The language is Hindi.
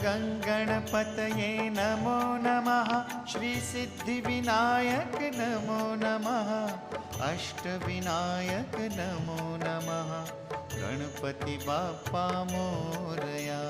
गणपतये नमो नमः। श्रीसिद्धिविनायक नमो नमः। अष्टविनायक नमो नमः। गणपति बाप्पा मोरया।